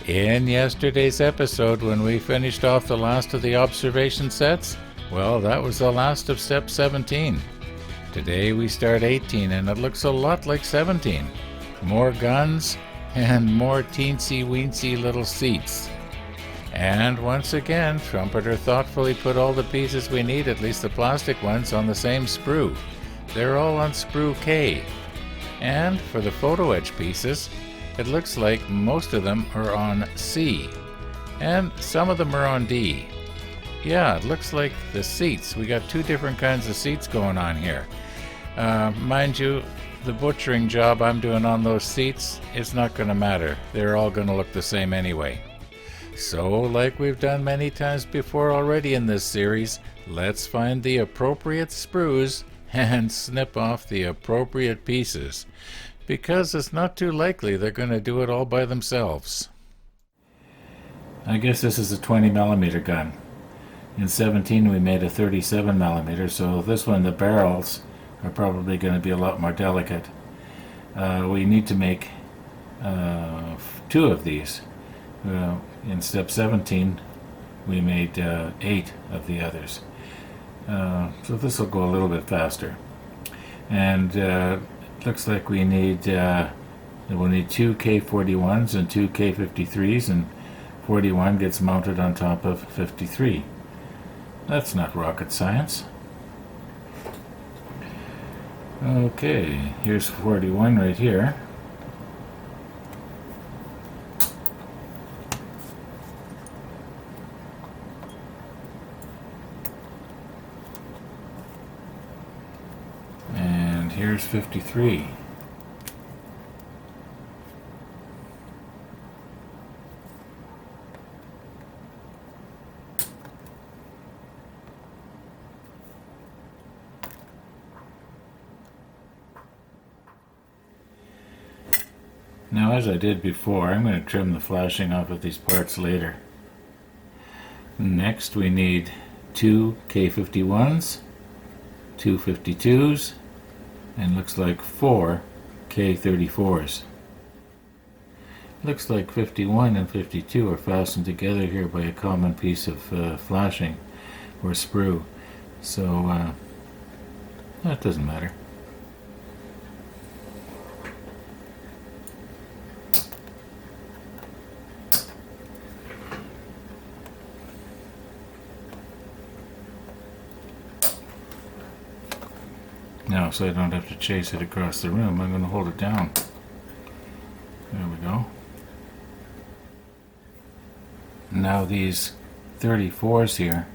In yesterday's episode, when we finished off the last of the observation sets, well, that was the last of step 17. Today we start 18, and it looks a lot like 17. More guns and more teensy-weensy little seats. And once again, Trumpeter thoughtfully put all the pieces we need, at least the plastic ones, on the same sprue. They're all on sprue K. And for the photo-etch pieces, it looks like most of them are on C, and some of them are on D. Yeah, it looks like the seats. We got two different kinds of seats going on here. Mind you, the butchering job I'm doing on those seats is not going to matter. They're all going to look the same anyway. So, like we've done many times before already in this series, let's find the appropriate sprues and snip off the appropriate pieces, because it's not too likely they're going to do it all by themselves. I guess this is a 20mm gun. In 17 we made a 37mm, so this one, the barrels are probably going to be a lot more delicate. We need to make 2 of these. In step 17 we made 8 of the others. So this will go a little bit faster. And looks like we'll need 2 K41s and 2 K53s, and 41 gets mounted on top of 53. That's not rocket science. Okay, here's 41 right here. And here's 53. Now, as I did before, I'm going to trim the flashing off of these parts later. Next, we need 2 K51s, 2 52s, and looks like 4 K34s. Looks like 51 and 52 are fastened together here by a common piece of flashing or sprue. So, that doesn't matter. Now, so I don't have to chase it across the room, I'm going to hold it down. There we go. Now these 34s here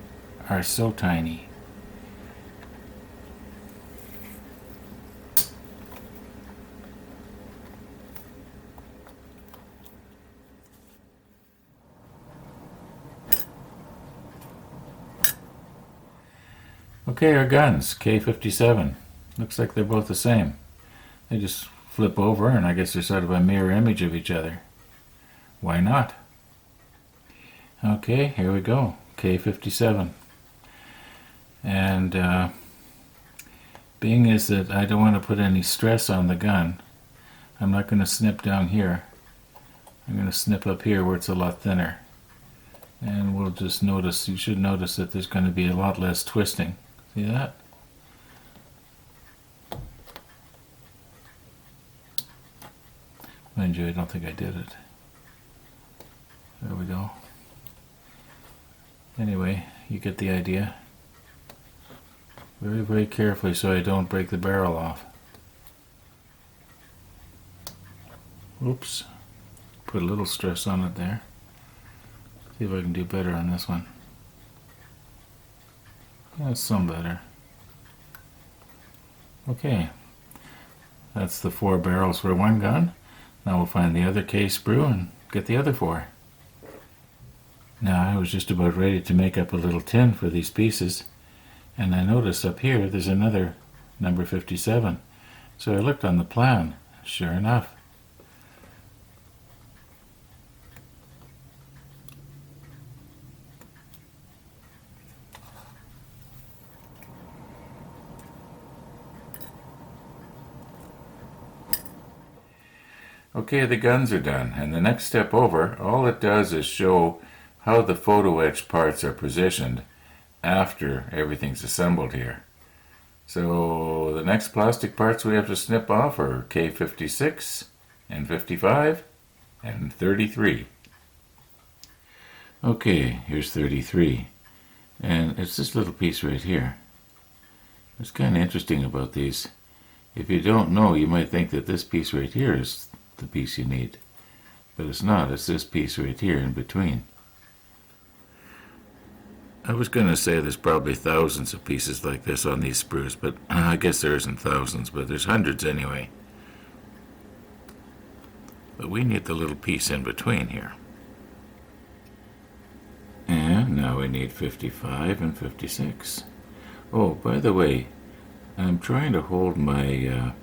are so tiny. Okay, our guns, K57. Looks like they're both the same. They just flip over, and I guess they're sort of a mirror image of each other. Why not? Okay, here we go. K57. And being is that I don't want to put any stress on the gun, I'm not going to snip down here. I'm going to snip up here where it's a lot thinner. And we'll just notice, you should notice that there's going to be a lot less twisting. See that? Mind you, I don't think I did it. There we go. Anyway, you get the idea. Very, very carefully so I don't break the barrel off. Oops. Put a little stress on it there. See if I can do better on this one. That's some better. Okay. That's the 4 barrels for one gun. Now we'll find the other K sprue and get the other 4. Now I was just about ready to make up a little tin for these pieces, and I noticed up here there's another number 57. So I looked on the plan. Sure enough. Okay, the guns are done, and the next step over, all it does is show how the photo etch parts are positioned after everything's assembled here. So the next plastic parts we have to snip off are K56 and 55 and 33. Okay, here's 33, and it's this little piece right here. What's kind of interesting about these, if you don't know, you might think that this piece right here is the piece you need, but it's not. It's this piece right here in between. I was going to say there's probably thousands of pieces like this on these sprues, but I guess there isn't thousands, but there's hundreds anyway. But we need the little piece in between here. And now we need 55 and 56. Oh, by the way, I'm trying to hold my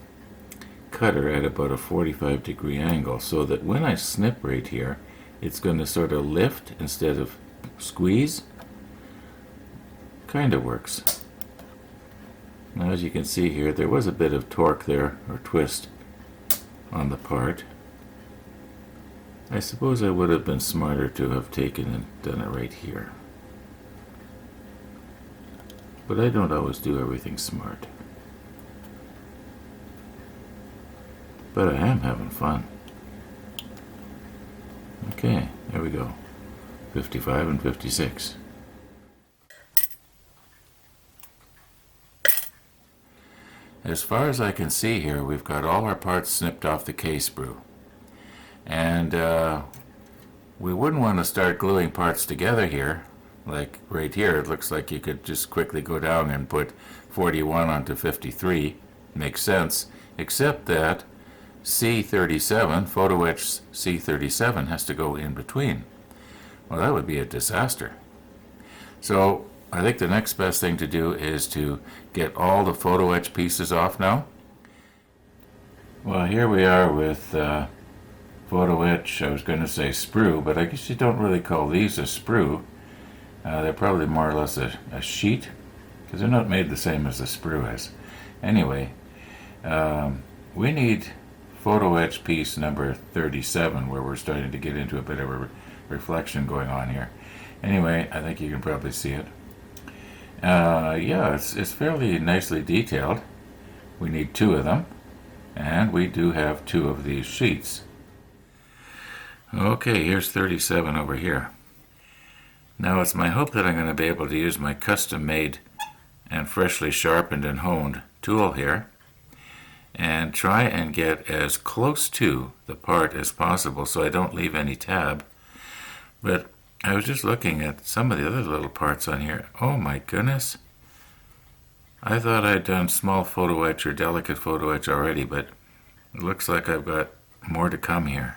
cutter at about a 45-degree angle so that when I snip right here, it's going to sort of lift instead of squeeze. Kind of works. Now, as you can see here, there was a bit of torque there, or twist, on the part. I suppose I would have been smarter to have taken and done it right here. But I don't always do everything smart. But I am having fun. Okay, there we go. 55 and 56. As far as I can see here, we've got all our parts snipped off the K-sprue. And we wouldn't want to start gluing parts together here. Like right here, it looks like you could just quickly go down and put 41 onto 53. Makes sense, except that C37, photo etch C37, has to go in between. Well, that would be a disaster. So I think the next best thing to do is to get all the photo etch pieces off now. Well, here we are with photo etch, I was going to say sprue, but I guess you don't really call these a sprue. They're probably more or less a sheet, because they're not made the same as the sprue is. Anyway, we need photo etch piece number 37, where we're starting to get into a bit of a reflection going on here. Anyway, I think you can probably see it. Yeah, it's fairly nicely detailed. We need 2 of them, and we do have 2 of these sheets. Okay, here's 37 over here. Now it's my hope that I'm going to be able to use my custom-made and freshly sharpened and honed tool here and try and get as close to the part as possible so I don't leave any tab. But I was just looking at some of the other little parts on here. Oh my goodness. I thought I'd done small photo etch or delicate photo etch already, but it looks like I've got more to come here.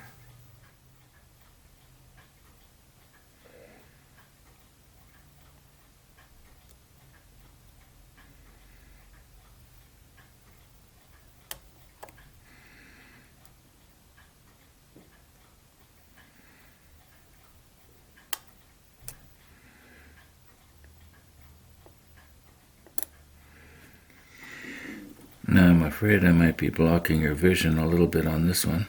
Now I'm afraid I might be blocking your vision a little bit on this one.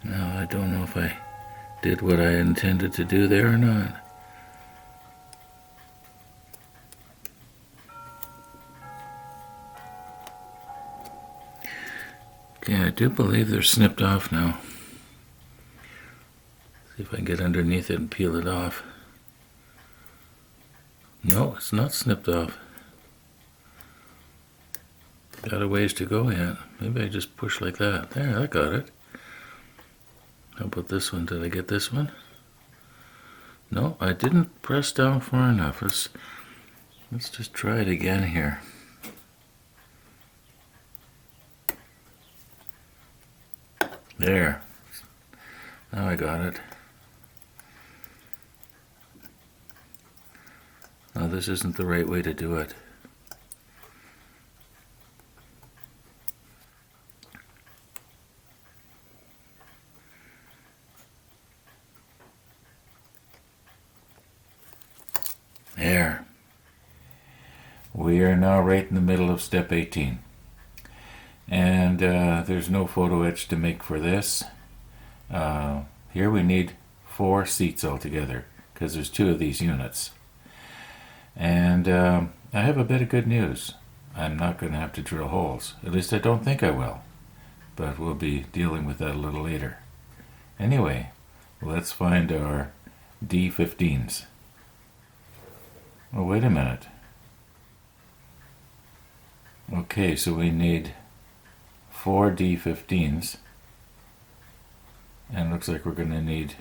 Now I don't know if I did what I intended to do there or not. Okay, I do believe they're snipped off now. See if I can get underneath it and peel it off. No, it's not snipped off. Got a ways to go yet. Maybe I just push like that. There, I got it. How about this one? Did I get this one? No, I didn't press down far enough. Let's just try it again here. There. Now I got it. No, this isn't the right way to do it. There. We are now right in the middle of step 18. And there's no photo etch to make for this. Here we need 4 seats altogether, because there's 2 of these units. And I have a bit of good news. I'm not going to have to drill holes. At least I don't think I will. But we'll be dealing with that a little later. Anyway, let's find our D15s. Oh, wait a minute. Okay, so we need 4 D15s. And it looks like we're going to need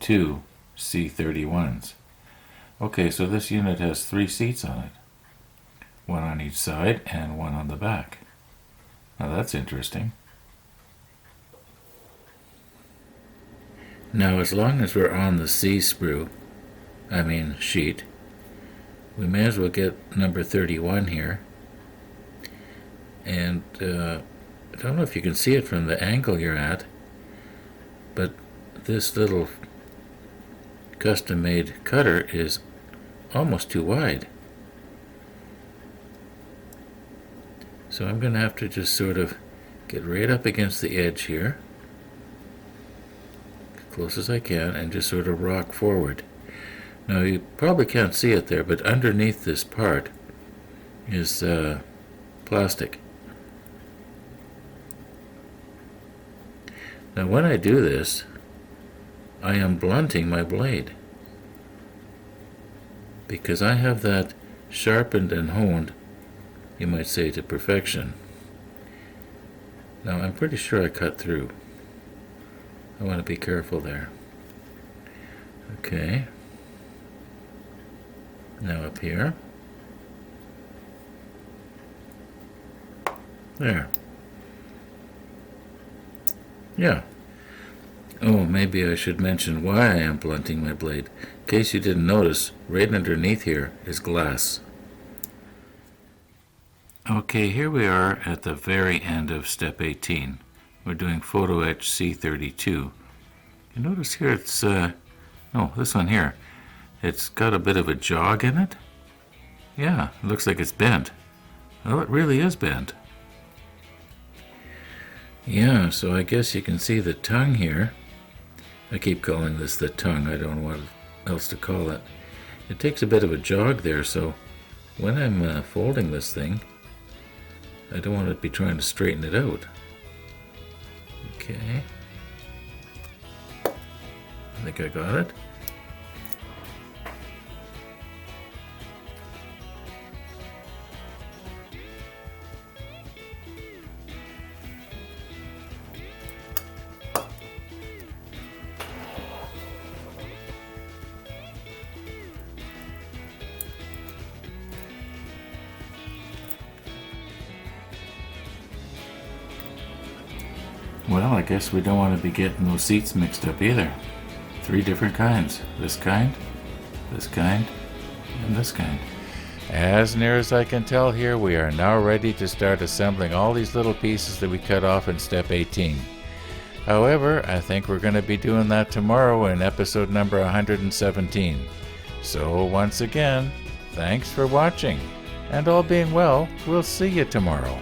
2 C31s. Okay, so this unit has 3 seats on it. 1 on each side and 1 on the back. Now that's interesting. Now as long as we're on the C sheet, we may as well get number 31 here. And I don't know if you can see it from the angle you're at, but this little custom-made cutter is almost too wide. So I'm going to have to just sort of get right up against the edge here, as close as I can, and just sort of rock forward. Now you probably can't see it there, but underneath this part is plastic. Now when I do this, I am blunting my blade, because I have that sharpened and honed, you might say, to perfection. Now I'm pretty sure I cut through. I want to be careful there. Okay. Now up here. There. Yeah. Oh, maybe I should mention why I am blunting my blade. In case you didn't notice, right underneath here is glass. Okay, here we are at the very end of step 18. We're doing photo etch C32. You notice here it's, this one here. It's got a bit of a jog in it. Yeah, it looks like it's bent. Well, it really is bent. Yeah, so I guess you can see the tongue here. I keep calling this the tongue. I don't know what else to call it. It takes a bit of a jog there, so when I'm folding this thing, I don't want to be trying to straighten it out. Okay. I think I got it. Well, I guess we don't want to be getting those seats mixed up either. 3 different kinds. This kind, and this kind. As near as I can tell here, we are now ready to start assembling all these little pieces that we cut off in step 18. However, I think we're going to be doing that tomorrow in episode number 117. So once again, thanks for watching, and all being well, we'll see you tomorrow.